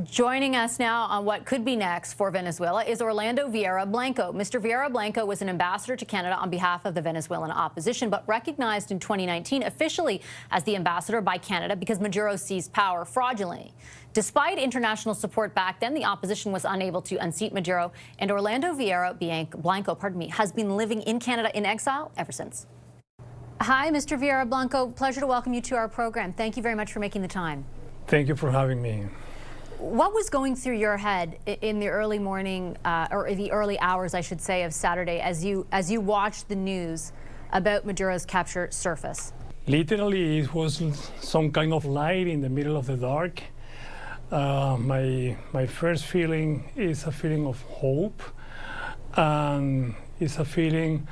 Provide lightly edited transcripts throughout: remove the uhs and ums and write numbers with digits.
Joining us now on what could be next for Venezuela is Orlando Viera-Blanco. Mr. Viera-Blanco was an ambassador to Canada on behalf of the Venezuelan opposition, but recognized in 2019 officially as the ambassador by Canada because Maduro seized power fraudulently. Despite international support back then, the opposition was unable to unseat Maduro, and Orlando Viera-Blanco, has been living in Canada in exile ever since. Hi, Mr. Viera-Blanco. Pleasure to welcome you to our program. Thank you very much for making the time. Thank you for having me. What was going through your head in the early morning, or the early hours, I should say, of Saturday as you watched the news about Maduro's capture surface? Literally, it was some kind of light in the middle of the dark. My first feeling is a feeling of hope, and it's a feeling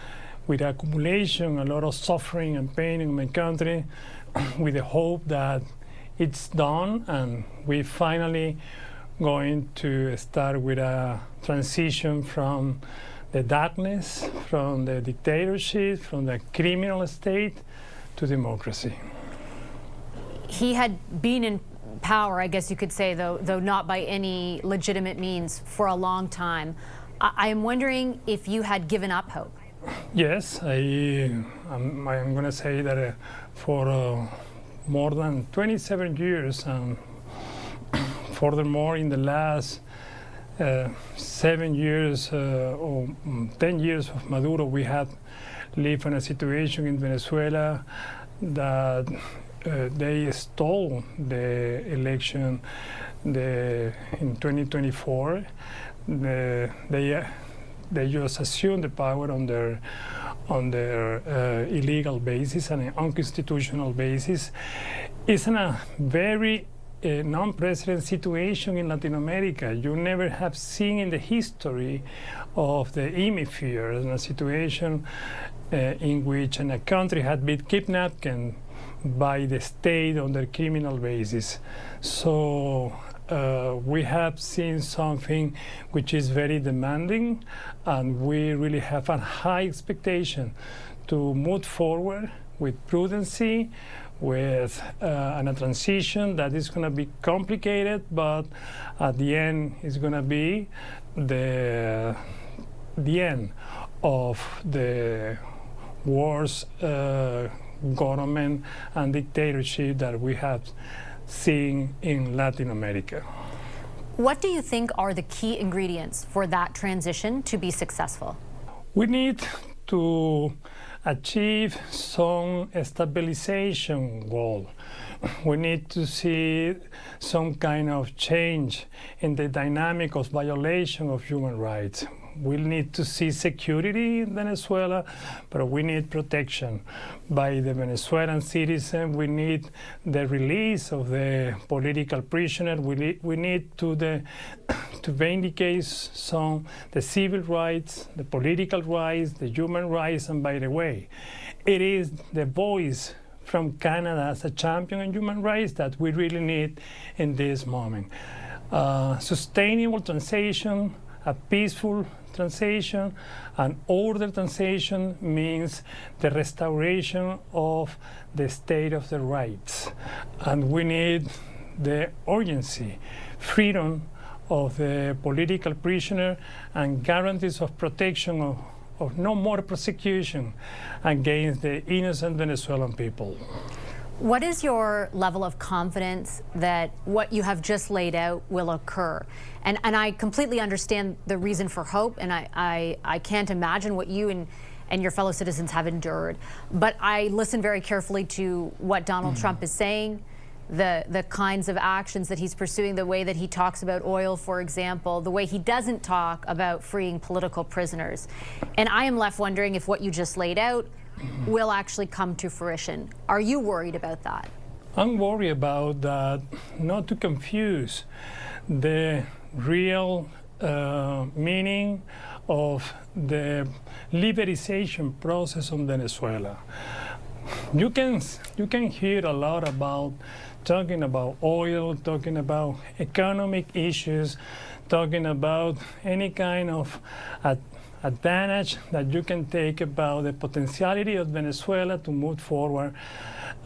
with accumulation, a lot of suffering and pain in my country, with the hope that it's done and we finally going to start with a transition from the darkness, from the dictatorship, from the criminal state to democracy. He had been in power, I guess you could say, though not by any legitimate means, for a long time. I am wondering if you had given up hope. Yes, I'm going to say that for more than 27 years, and furthermore in the last 7 years or 10 years of Maduro, we have lived in a situation in Venezuela that they stole the election in 2024. They just assumed the power on their illegal basis and an unconstitutional basis. It's a very non-precedent situation in Latin America. You never have seen in the history of the hemisphere a situation in which a country had been kidnapped by the state on their criminal basis. So we have seen something which is very demanding, and we really have a high expectation to move forward with prudency, with a transition that is going to be complicated, but at the end is going to be the end of the worst government and dictatorship that we have seen in Latin America. What do you think are the key ingredients for that transition to be successful? We need to achieve some stabilization goal. We need to see some kind of change in the dynamic of violation of human rights. We need to see security in Venezuela, but we need protection by the Venezuelan citizen. We need the release of the political prisoner. We need to vindicate the civil rights, the political rights, the human rights. And by the way, it is the voice from Canada as a champion in human rights that we really need in this moment. Sustainable transition, a peaceful transition, an ordered transition means the restoration of the state of the rights. And we need the urgency, freedom of the political prisoner, and guarantees of protection of no more prosecution against the innocent Venezuelan people. What is your level of confidence that what you have just laid out will occur? And I completely understand the reason for hope, and I can't imagine what you and your fellow citizens have endured. But I listen very carefully to what Donald Trump is saying, the kinds of actions that he's pursuing, the way that he talks about oil, for example, the way he doesn't talk about freeing political prisoners. And I am left wondering if what you just laid out will actually come to fruition. Are you worried about that? I'm worried about that, not to confuse the real meaning of the liberalization process in Venezuela. You can hear a lot about talking about oil, talking about economic issues, talking about any kind of advantage that you can take about the potentiality of Venezuela to move forward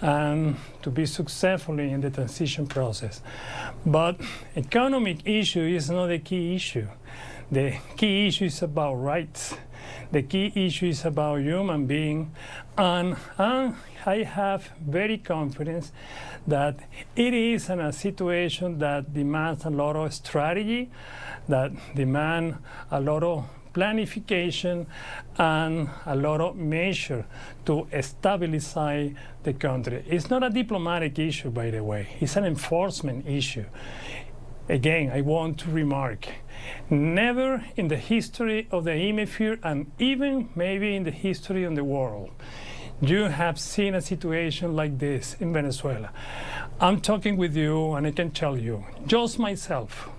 and to be successful in the transition process. But economic issue is not the key issue. The key issue is about rights. The key issue is about human being, and I have very confidence that it is in a situation that demands a lot of strategy, that demand a lot of planification and a lot of measure to stabilize the country. It's not a diplomatic issue, by the way. It's an enforcement issue. Again, I want to remark, never in the history of the hemisphere, and even maybe in the history of the world, you have seen a situation like this in Venezuela. I'm talking with you, and I can tell you, just myself,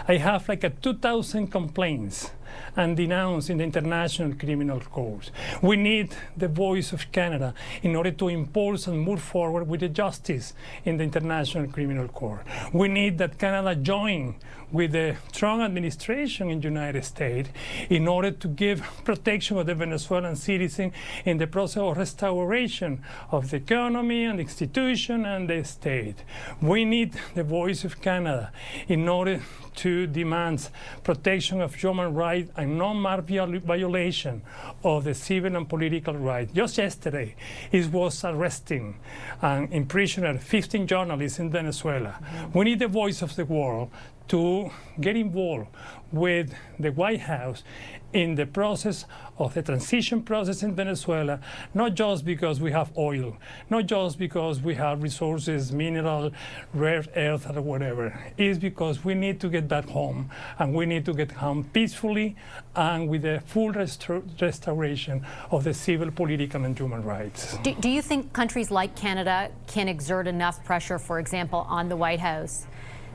I have like 2,000 complaints and denounced in the International Criminal Court. We need the voice of Canada in order to impulse and move forward with the justice in the International Criminal Court. We need that Canada join with the Trump administration in the United States in order to give protection of the Venezuelan citizen in the process of restoration of the economy and the institution and the state. We need the voice of Canada in order to demand protection of human rights and non-violation of the civil and political rights. Just yesterday, it was arresting and imprisoning 15 journalists in Venezuela. We need the voice of the world to get involved with the White House in the process of the transition process in Venezuela, not just because we have oil, not just because we have resources, mineral, rare earth, or whatever. It's because we need to get back home, and we need to get home peacefully and with the full restoration of the civil, political, and human rights. Do you think countries like Canada can exert enough pressure, for example, on the White House,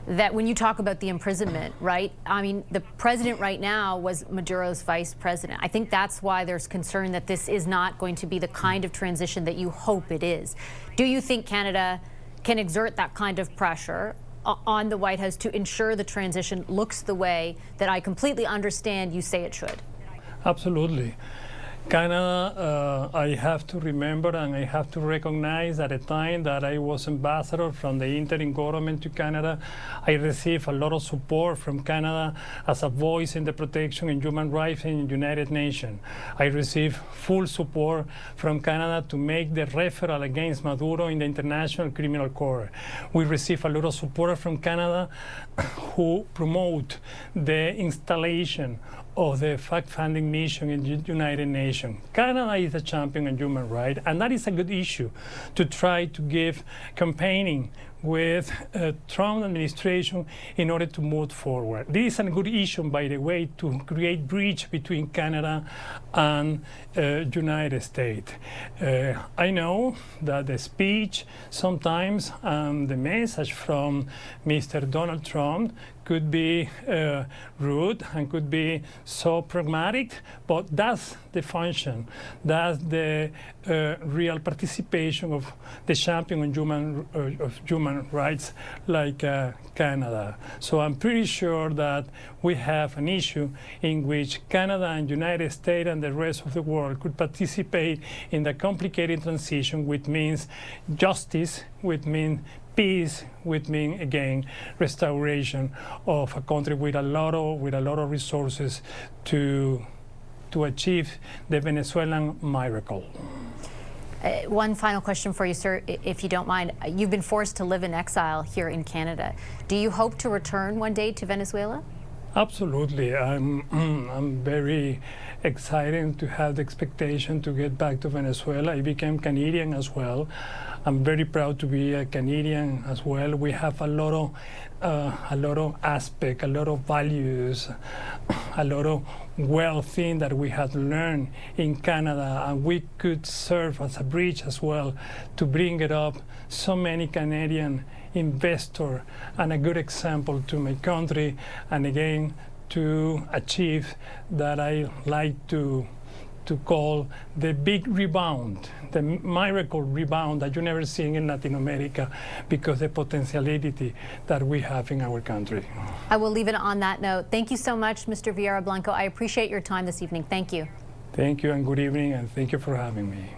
that when you talk about the imprisonment, right? I mean, the president right now was Maduro's vice president. I think that's why there's concern that this is not going to be the kind of transition that you hope it is. Do you think Canada can exert that kind of pressure on the White House to ensure the transition looks the way that I completely understand you say it should? Absolutely. Canada, I have to remember and I have to recognize at the time that I was ambassador from the interim government to Canada, I received a lot of support from Canada as a voice in the protection and human rights in the United Nations. I received full support from Canada to make the referral against Maduro in the International Criminal Court. We received a lot of support from Canada who promote the installation of the fact-finding mission in the United Nations. Canada is a champion in human rights, and that is a good issue to try to give campaigning with Trump administration in order to move forward. This is a good issue, by the way, to create bridge between Canada and United States. I know that the speech sometimes, the message from Mr. Donald Trump could be rude and could be so pragmatic, but that's the function, that's the real participation of the champion of human rights like Canada. So I'm pretty sure that we have an issue in which Canada and United States and the rest of the world could participate in the complicated transition, which means justice, which means peace, which means again restoration of a country with a lot of resources to achieve the Venezuelan miracle. One final question for you, sir, if you don't mind. You've been forced to live in exile here in Canada. Do you hope to return one day to Venezuela? Absolutely. I'm very excited to have the expectation to get back to Venezuela. I became Canadian as well. I'm very proud to be a Canadian as well. We have a lot of aspects, a lot of values, a lot of things that we have learned in Canada, and we could serve as a bridge as well to bring it up so many Canadian investors and a good example to my country, and again to achieve that I like to to call the big rebound, the miracle rebound that you never seen in Latin America because the potentiality that we have in our country. I will leave it on that note. Thank you so much, Mr. Viera-Blanco. I appreciate your time this evening. Thank you. Thank you and good evening, and thank you for having me.